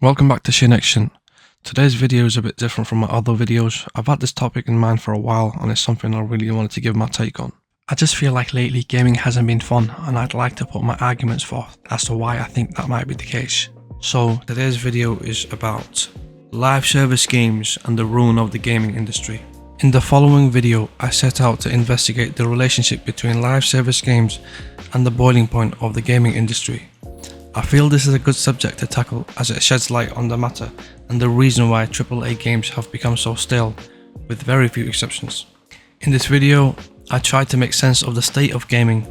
Welcome back to Shinection. Today's video is a bit different from my other videos. I've had this topic in mind for a while and it's something I really wanted to give my take on. I just feel like lately gaming hasn't been fun and I'd like to put my arguments forth as to why I think that might be the case. So today's video is about live service games and the ruin of the gaming industry. In the following video, I set out to investigate the relationship between live service games and the boiling point of the gaming industry. I feel this is a good subject to tackle as it sheds light on the matter and the reason why AAA games have become so stale, with very few exceptions. In this video, I tried to make sense of the state of gaming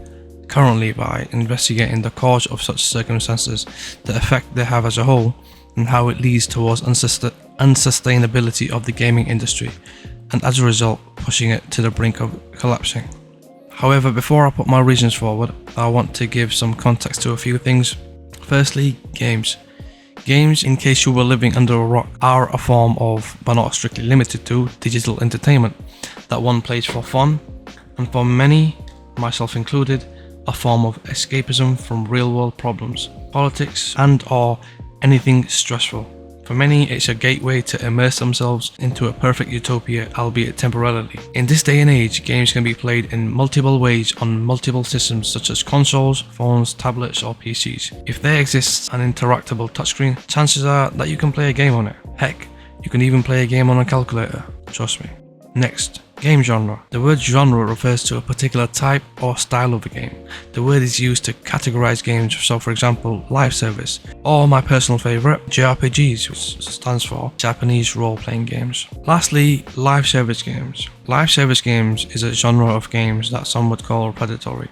currently by investigating the cause of such circumstances, the effect they have as a whole, and how it leads towards unsustainability of the gaming industry, and as a result, pushing it to the brink of collapsing. However, before I put my reasons forward, I want to give some context to a few things. Firstly, games. Games, in case you were living under a rock, are a form of, but not strictly limited to, digital entertainment that one plays for fun, and for many, myself included, a form of escapism from real-world problems, politics, and/or anything stressful. For many, it's a gateway to immerse themselves into a perfect utopia, albeit temporarily. In this day and age, games can be played in multiple ways on multiple systems such as consoles, phones, tablets, or PCs. If there exists an interactable touchscreen, chances are that you can play a game on it. Heck, you can even play a game on a calculator, trust me. Next, game genre. The word genre refers to a particular type or style of a game. The word is used to categorize games, so for example, live service, or my personal favorite, JRPGs, which stands for Japanese role-playing games. Lastly, live service games. Live service games is a genre of games that some would call predatory.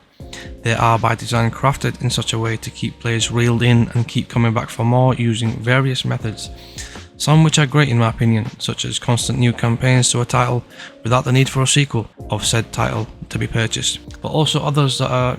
They are by design crafted in such a way to keep players reeled in and keep coming back for more using various methods. Some which are great in my opinion, such as constant new campaigns to a title without the need for a sequel of said title to be purchased, but also others that are,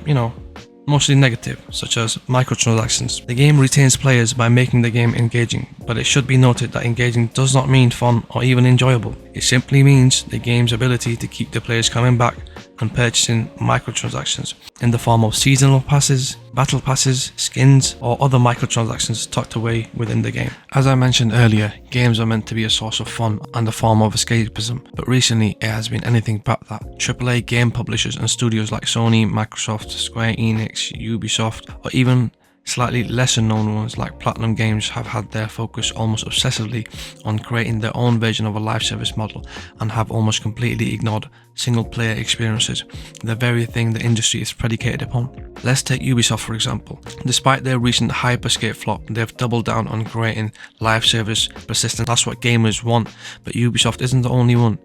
mostly negative, such as microtransactions. The game retains players by making the game engaging, but it should be noted that engaging does not mean fun or even enjoyable. It simply means the game's ability to keep the players coming back and purchasing microtransactions in the form of seasonal passes, battle passes, skins, or other microtransactions tucked away within the game. As I mentioned earlier, games are meant to be a source of fun and a form of escapism, but recently it has been anything but that. AAA game publishers and studios like Sony, Microsoft, Square Enix, Ubisoft, or even slightly lesser known ones like Platinum Games have had their focus almost obsessively on creating their own version of a live service model and have almost completely ignored single player experiences, the very thing the industry is predicated upon. Let's take Ubisoft for example. Despite their recent Hyperscape flop, they've doubled down on creating live service persistence. That's what gamers want, but Ubisoft isn't the only one.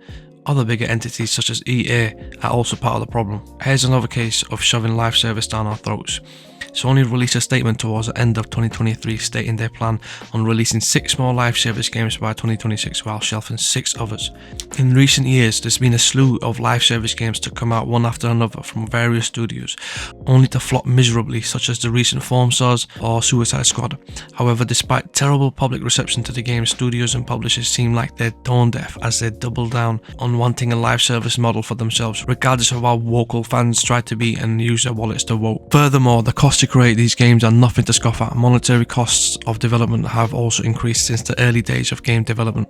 Other bigger entities such as EA are also part of the problem. Here's another case of shoving live service down our throats. Sony released a statement towards the end of 2023 stating their plan on releasing 6 more live service games by 2026 while shelving 6 others. In recent years, there's been a slew of live service games to come out one after another from various studios, only to flop miserably, such as the recent Foam Stars or Suicide Squad. However, despite terrible public reception to the game, studios and publishers seem like they're tone deaf as they double down on wanting a live service model for themselves, regardless of how vocal fans try to be and use their wallets to vote. Furthermore, the cost to create these games are nothing to scoff at. Monetary costs of development have also increased since the early days of game development.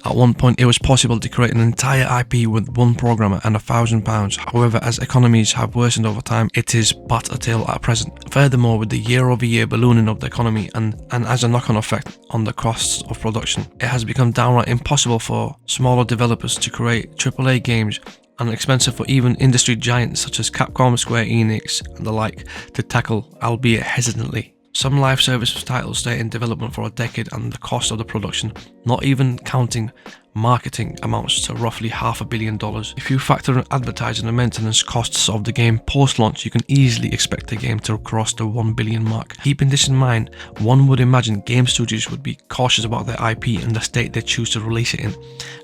At one point, it was possible to create an entire IP with one programmer and £1,000. However, as economies have worsened over time, it is but a tale at present. Furthermore, with the year-over-year ballooning of the economy and as a knock-on effect on the costs of production, it has become downright impossible for smaller developers to create AAA games and expensive for even industry giants such as Capcom, Square Enix, and the like to tackle, albeit hesitantly. Some live service titles stay in development for a decade and the cost of the production, not even counting marketing, amounts to roughly $500 million. If you factor in advertising and maintenance costs of the game post-launch, you can easily expect the game to cross the $1 billion mark. Keeping this in mind, one would imagine game studios would be cautious about their IP and the state they choose to release it in,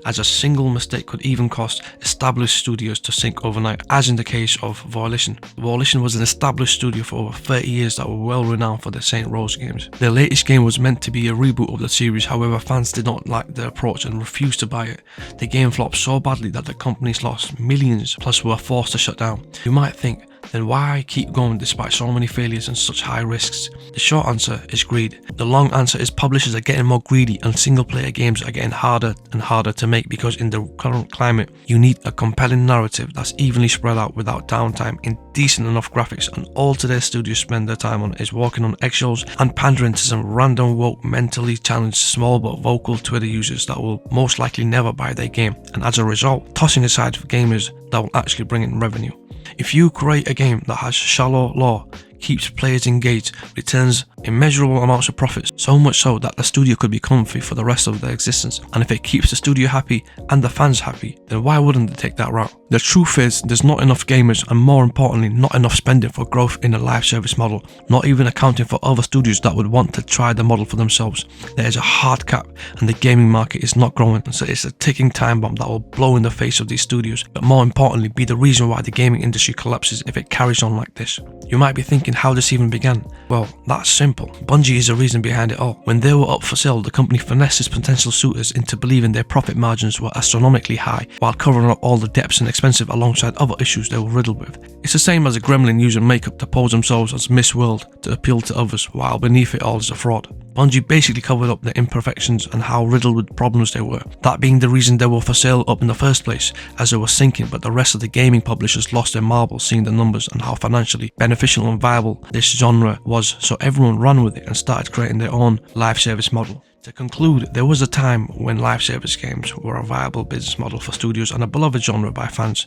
as a single mistake could even cost established studios to sink overnight, as in the case of Volition. Volition was an established studio for over 30 years that were well renowned for their Saint Rose games. Their latest game was meant to be a reboot of the series, however fans did not like their approach and refused to buy it. The game flopped so badly that the companies lost millions, plus were forced to shut down. You might think then why keep going despite so many failures and such high risks? The short answer is greed. The long answer is publishers are getting more greedy and single player games are getting harder and harder to make, because in the current climate you need a compelling narrative that's evenly spread out without downtime, in decent enough graphics, and all today's studios spend their time on is walking on eggshells and pandering to some random woke, mentally challenged, small but vocal Twitter users that will most likely never buy their game, and as a result tossing aside for gamers that will actually bring in revenue. If you create a game that has shallow lore, keeps players engaged, returns immeasurable amounts of profits, so much so that the studio could be comfy for the rest of their existence, and if it keeps the studio happy and the fans happy, then why wouldn't they take that route? The truth is, there's not enough gamers, and more importantly, not enough spending for growth in the live service model, not even accounting for other studios that would want to try the model for themselves. There is a hard cap, and the gaming market is not growing, so it's a ticking time bomb that will blow in the face of these studios, but more importantly, be the reason why the gaming industry collapses if it carries on like this. You might be thinking how this even began. Well, that's simple. Bungie is the reason behind it all. When they were up for sale, the company finessed its potential suitors into believing their profit margins were astronomically high, while covering up all the debts and expenses alongside other issues they were riddled with. It's the same as a gremlin using makeup to pose themselves as Miss World to appeal to others, while beneath it all is a fraud. Bungie basically covered up the imperfections and how riddled with problems they were, that being the reason they were for sale up in the first place, as they were sinking, but the rest of the gaming publishers lost their marbles seeing the numbers and how financially beneficial and viable this genre was, so everyone ran with it and started creating their own live service model. To conclude, there was a time when live service games were a viable business model for studios and a beloved genre by fans.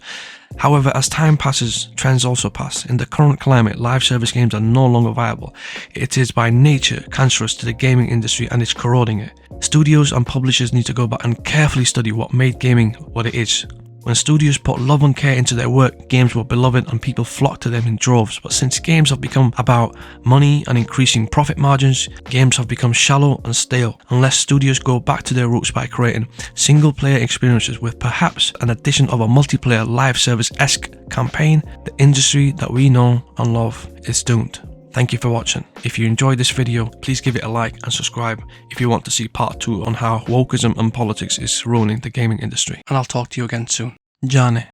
However, as time passes, trends also pass. In the current climate, live service games are no longer viable. It is by nature cancerous to the gaming industry and it's corroding it. Studios and publishers need to go back and carefully study what made gaming what it is. When studios put love and care into their work, games were beloved and people flocked to them in droves. But since games have become about money and increasing profit margins, games have become shallow and stale, unless studios go back to their roots by creating single-player experiences with perhaps an addition of a multiplayer live service-esque campaign. The industry that we know and love is doomed. Thank you for watching. If you enjoyed this video, please give it a like and subscribe if you want to see part 2 on how wokeism and politics is ruining the gaming industry. And I'll talk to you again soon. Johnny.